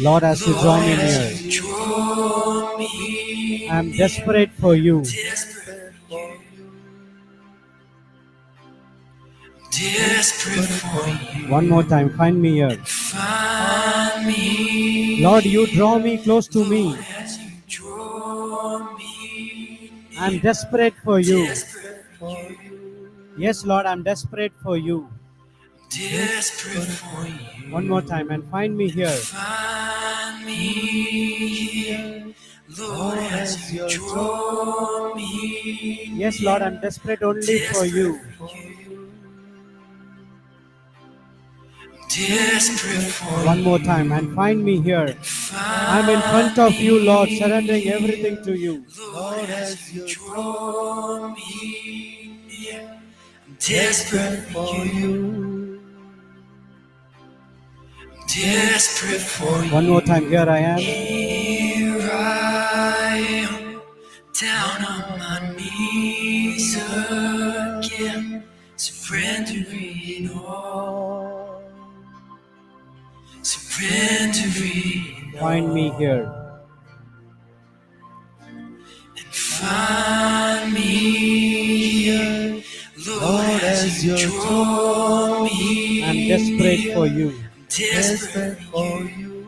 Lord, as you draw me near, I am desperate for you. Desperate for you. One more time, find me here. Find me. Lord, you draw me close to me. As you draw me. I am desperate for you. Desperate for you. Yes, Lord, I am desperate for you. Desperate for you. One more time, and find me here. Find me here, Lord, as you draw me. Yes, Lord, I'm desperate only for you. Desperate for One more time, and find me here. I'm in front of you, Lord, surrendering everything to you. Lord, as you draw me near, desperate for you. Desperate for you. One more time, here I am. Here I am, down on my knees again, surrendering all. Surrendering all. Find me here. And find me here, Lord, as you draw me. I'm desperate for you. Desperate for you.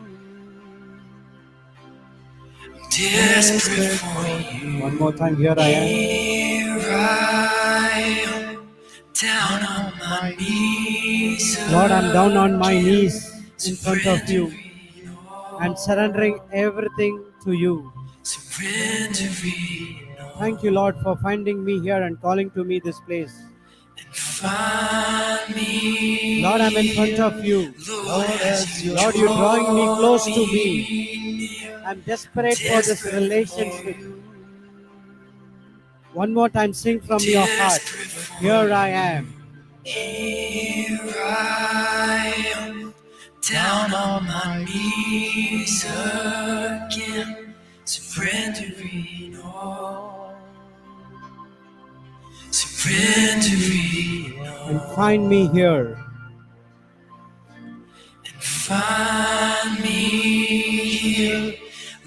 Desperate for you. One more time, here I am. Here I am, down on my knees. Lord, I'm down on my knees in front of you and surrendering everything to you. Surrendering all. Thank you, Lord, for finding me here and calling to me this place. And find me. Lord, I'm in front of you. Lord, as you Lord, you're drawing me close to me. near. I'm desperate for this relationship. One more time, sing from your heart. Here I am. Here I am, down on my knees again, surrendering all. Surrendering all. And find me here. And find me here,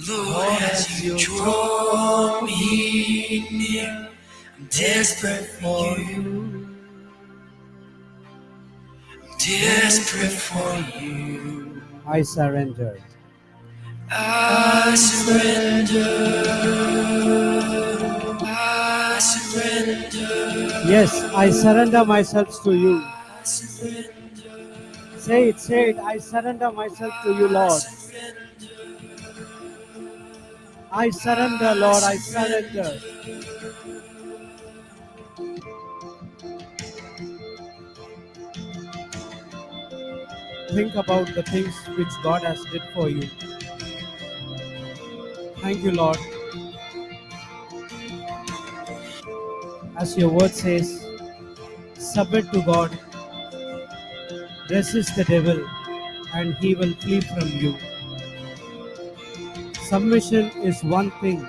Lord, as you draw me near. I'm desperate for you. Desperate for you. I surrender. I surrender. I surrender. Yes, I surrender myself to you. I surrender. Say it, say it. I surrender myself to you, Lord. I surrender, Lord. I surrender. Think about the things which God has did for you. Thank you, Lord. As your word says, submit to God, resist the devil, and he will flee from you. Submission is one thing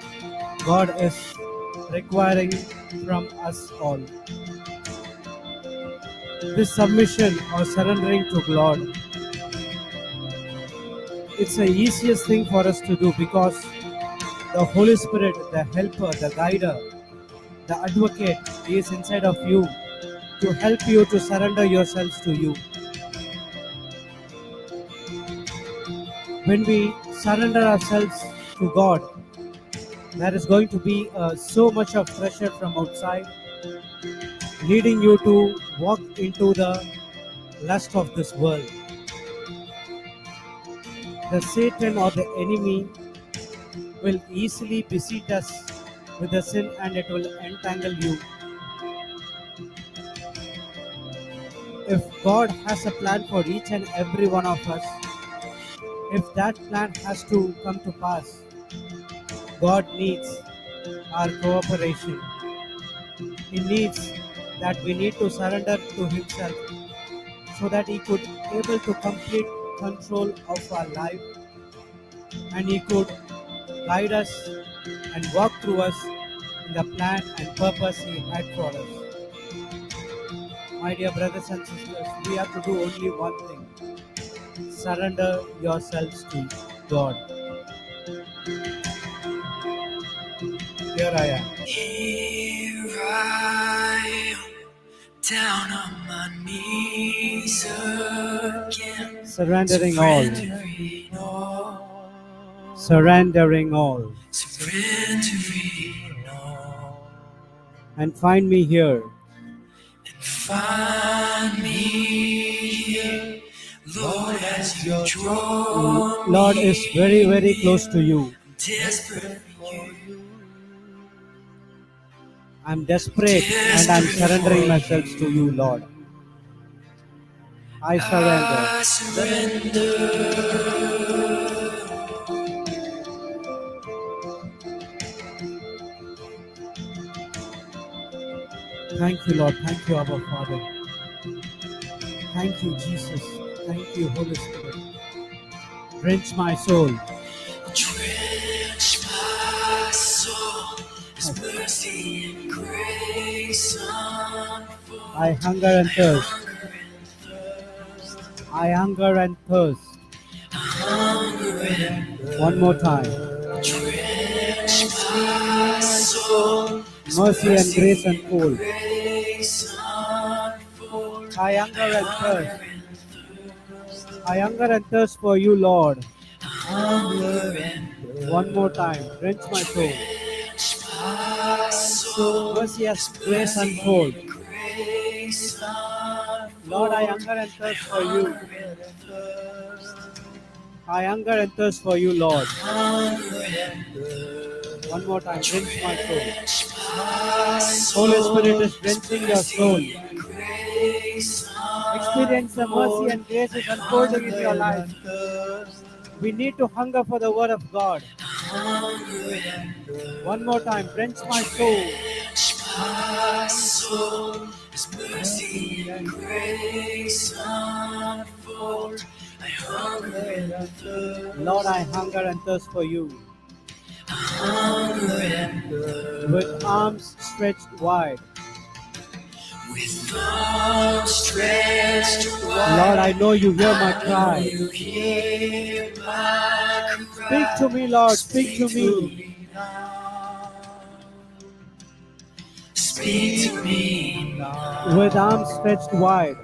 God is requiring from us all. This submission or surrendering to God, it's the easiest thing for us to do because the Holy Spirit, the helper, the guider, the advocate is inside of you to help you to surrender yourselves to you. When we surrender ourselves to God, there is going to be so much of pressure from outside, leading you to walk into the lust of this world. The Satan or the enemy will easily beseech us with the sin and it will entangle you. If God has a plan for each and every one of us, if that plan has to come to pass, God needs our cooperation. He needs that we need to surrender to Himself so that He could able to complete control of our life and He could guide us and walk through us in the plan and purpose He had for us. My dear brothers and sisters, we have to do only one thing. Surrender yourselves to God. Here I am. Here I am, down on my knees again, Surrendering all. surrendering all, Surrendering all. surrendering all. And find me here. And find me here, Lord, as you draw me. Lord is very, very close to you. Desperate for you. I'm desperate and I'm surrendering myself to you, Lord. I surrender. I surrender. Thank you, Lord. Thank you, Abba Father. Thank you, Jesus. Thank you, Holy Spirit. Drench my soul. Drench my soul, His mercy and grace unfold. I hunger and thirst. Hunger and thirst. I hunger and thirst. Hunger and thirst. One more time. Drench my soul, His Mercy and grace unfold. grace unfold. I hunger and thirst. Hunger and thirst. I hunger and thirst for you, Lord. Hunger and thirst. One more time. Drench my soul. Drench my soul, Mercy and grace unfold. grace unfold. Lord, I hunger and thirst for you. Hunger and thirst. I hunger and thirst for you, Lord. Hunger and thirst. One more time. Drench my soul. Drench my soul. Holy Spirit is drenching your soul. Grace Experience the mercy and grace is unfolding in your life. We need to hunger for the word of God. One more time. Drench my soul. Drench my soul. His mercy and grace unfold. I hunger and thirst. Lord, I hunger and thirst for you. Hunger and thirst. With arms stretched wide. With arms stretched wide. Lord, I know you hear my cry. You hear my cry. Speak to me, Lord. Speak to me. now. Speak to me now. With arms stretched wide.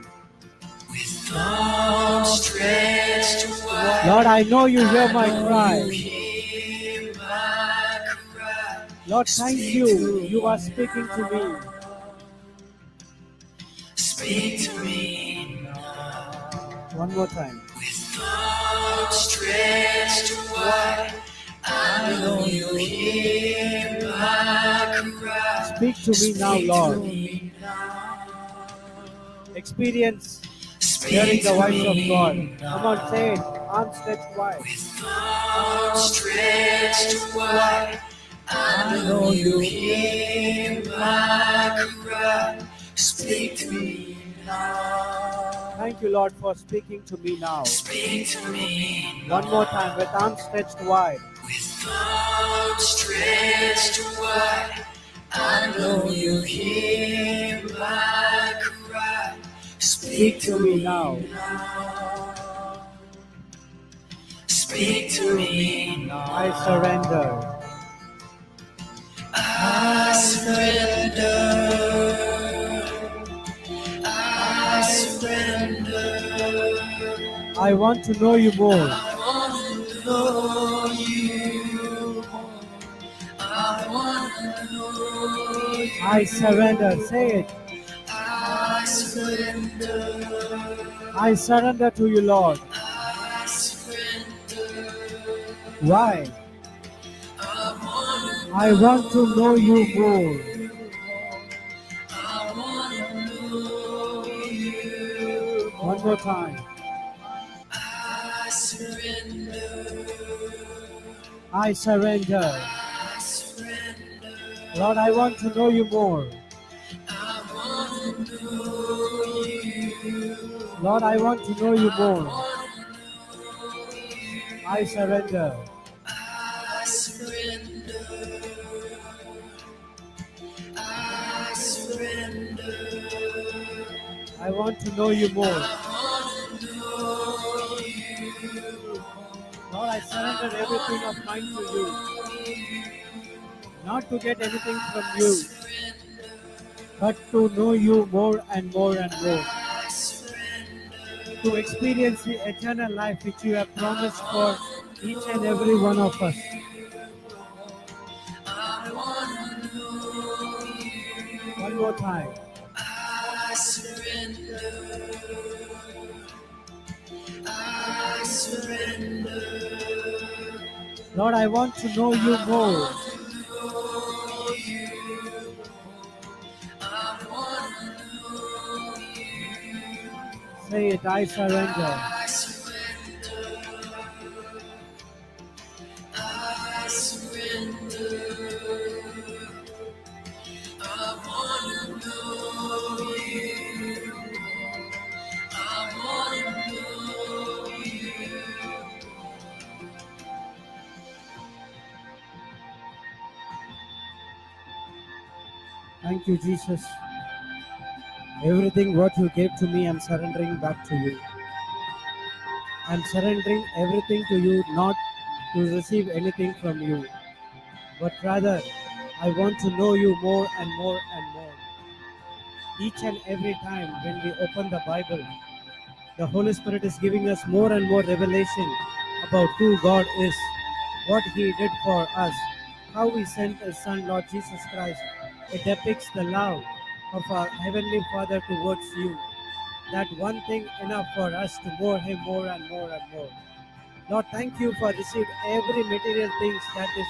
With arms stretched wide. Lord, I know you hear my You cry. hear my cry. Lord, thank you. You are speaking to me. Speak to me now. One more time. With arms stretched wide, I know you hear my cry. Speak to me now, Lord. Me now. Experience Speak hearing the to voice of me God. now. Come on, say it. Arms stretched wide. With arms stretched wide, I know you hear my cry. Speak to me now. Thank you, Lord, for speaking to me now. Speak to me now. One more time. With arms stretched wide. With arms stretched wide, I know you hear my cry. Speak to me now. Speak to me now. I surrender. I surrender. I surrender. I want to know you more. I want to know you more. I want to know you. I surrender. Say it. I surrender. I surrender to you, Lord. I surrender. Why? I want to know you more. I want to know you. One more time. I surrender. I surrender. I surrender. Lord, I want to know you more. I want to know you. Lord, I want to know you more. I want to know you. I surrender. I surrender. I surrender. I want to know you more. I want to know you. Lord, Lord, I surrender everything of mine to you. Not to get anything from you, but to know you more and more and more. To experience the eternal life which you have promised for each and every one of us. One more time. I surrender. I surrender. Lord, I want to know you more. Say it, I surrender. I surrender. I surrender. I want to know you. I want to know you. Thank you, Jesus. Everything what you gave to me, I'm surrendering back to you. I'm surrendering everything to you, not to receive anything from you, but rather I want to know you more and more and more. Each and every time when we open the Bible, the Holy Spirit is giving us more and more revelation about who God is, what He did for us, how He sent His Son, Lord Jesus Christ. It depicts the love of our Heavenly Father towards you. That one thing enough for us to know Him more and more and more. Lord, thank you for received every material things that is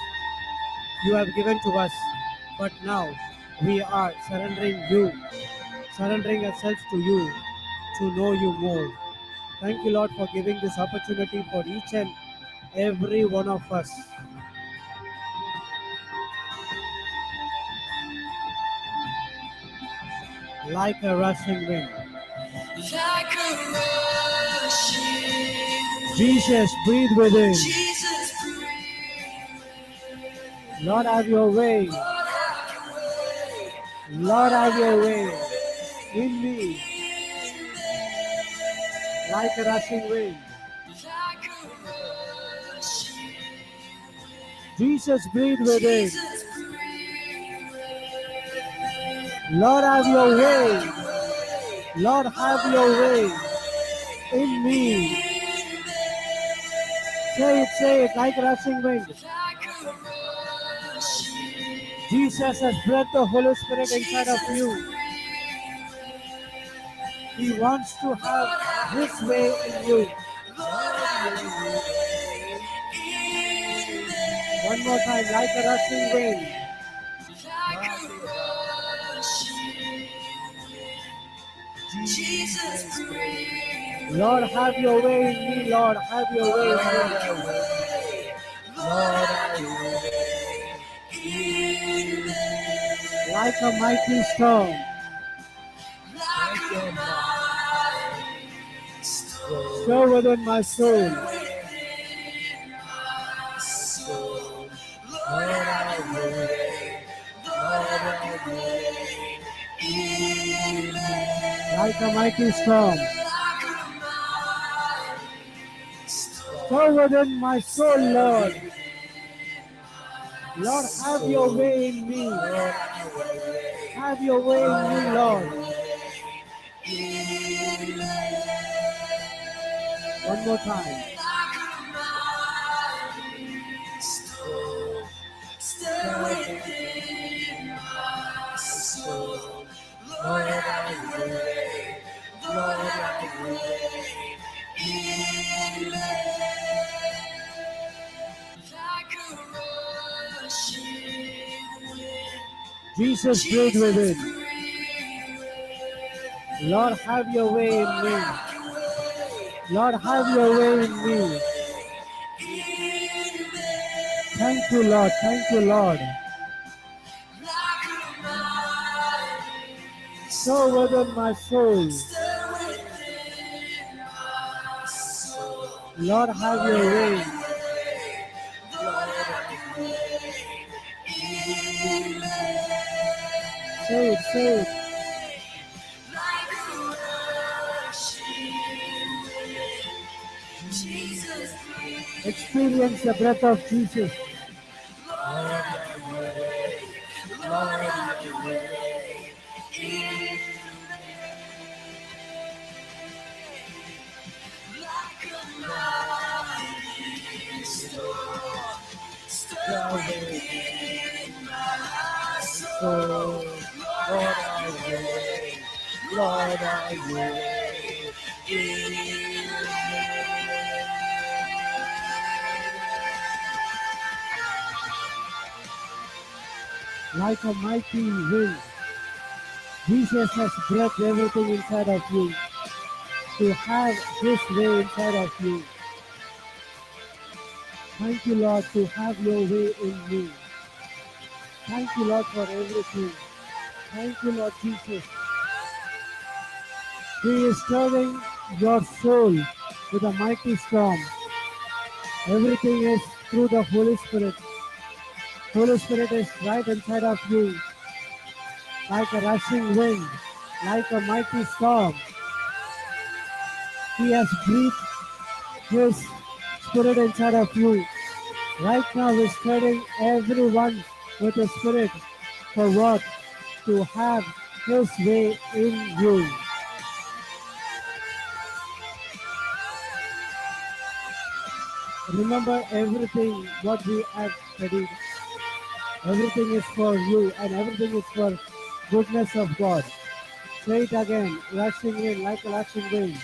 you have given to us. But now we are surrendering ourselves to you to know you more. Thank you, Lord, for giving this opportunity for each and every one of us. Like a rushing wind. Like a rushing wind. Jesus, breathe within. Jesus, breathe. Lord, have your way. Lord, have your way. Lord, have your way in me. Like a rushing wind. Like a rushing wind. Jesus, breathe within. Jesus, breathe within. Lord, have your way. Lord, Lord, have your way in me. Say it, like a rushing wind. Like a rushing wind. Jesus has breathed the Holy Spirit inside of you. He wants to have His way in you. One more time, like a rushing wind. Like a rushing wind. Jesus, breathe. Lord, have your way in me. Lord, have your way in me. Lord, have your way in me. Like a mighty storm. Like a mighty storm. Stir within my soul. Within my soul. Lord, have your way. Lord, have your way in me. Like a mighty storm. Like a mighty storm. Stir within my soul, Lord. Lord, have your way in me. Have your way in me, Lord. One more time. Stay within my soul. Lord, have your way. Lord, have your way in me. Like a rushing wind. Jesus, breathe within. Lord, have your way in me. Lord, have your way in me. Thank you, Lord. Thank you, Lord. So within my soul. Lord, have your way. Say it, say it. Experience the breath of Jesus. Like a mighty wind, Jesus has breathed everything inside of you to have His way inside of you. Thank you, Lord, to have your way in me. Thank you, Lord, for everything. Thank you, Lord Jesus. He is stirring your soul with a mighty storm. Everything is through the Holy Spirit. Holy Spirit is right inside of you, like a rushing wind, like a mighty storm. He has breathed His Spirit inside of you. Right now, He's stirring everyone with the Spirit for what? To have His way in you. Remember everything what we have studied. Everything is for you and everything is for goodness of God. Say it again, rushing in like a rushing wind.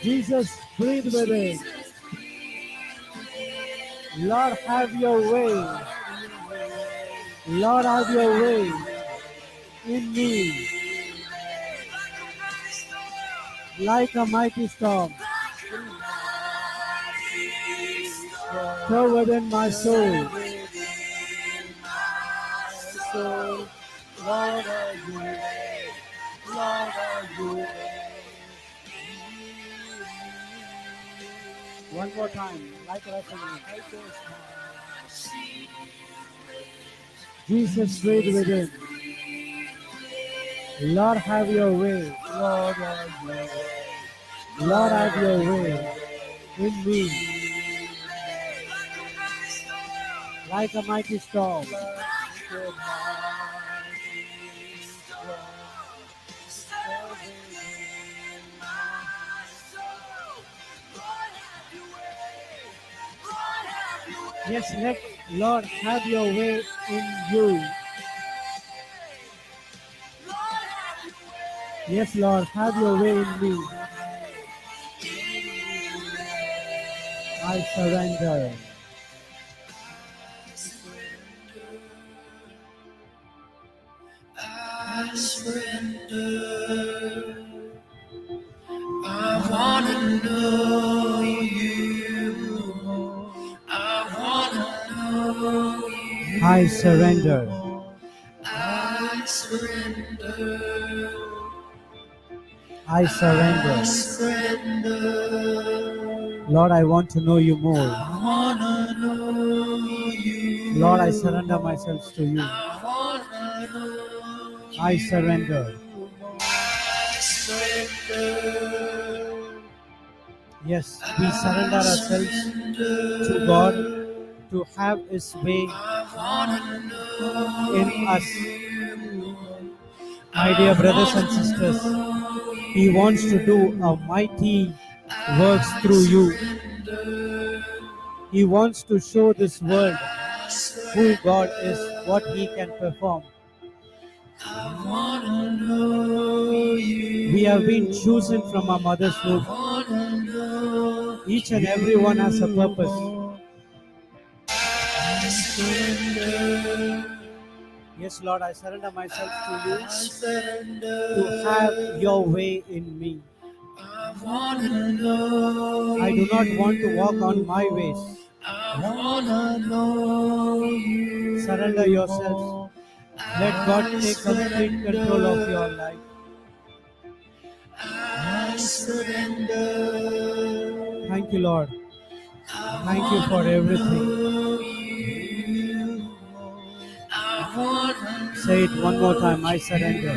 Jesus, breathe within. Lord, have your way. Lord, have your way in me. Like a mighty storm. Stir within my soul. Lord, are you way? Lord, are you way? One more time, like a rushing wind. Jesus, breathe within. Lord, have your way. Lord, have your way. Lord, have your way in me. Like a mighty storm. Yes, let Lord have your way in you. Yes, Lord, have your way in me. I surrender. I surrender. I want to know you more. I want to know you. I surrender. I surrender. I surrender. I surrender. Lord, I want to know you more. I want to know you. Lord, I surrender myself to you. I want to know you. I surrender. I surrender. Yes, we surrender ourselves to God to have His way in us. My dear brothers and sisters, He wants to do a mighty works through you. He wants to show this world who God is, what He can perform. We have been chosen from our mother's womb. Each and every one has a purpose. Yes, Lord, I surrender myself to you to have your way in me. I do not want to walk on my ways. Surrender yourself. Let God take complete control of your life. Thank you, Lord. Thank you for everything. Say it one more time. I surrender.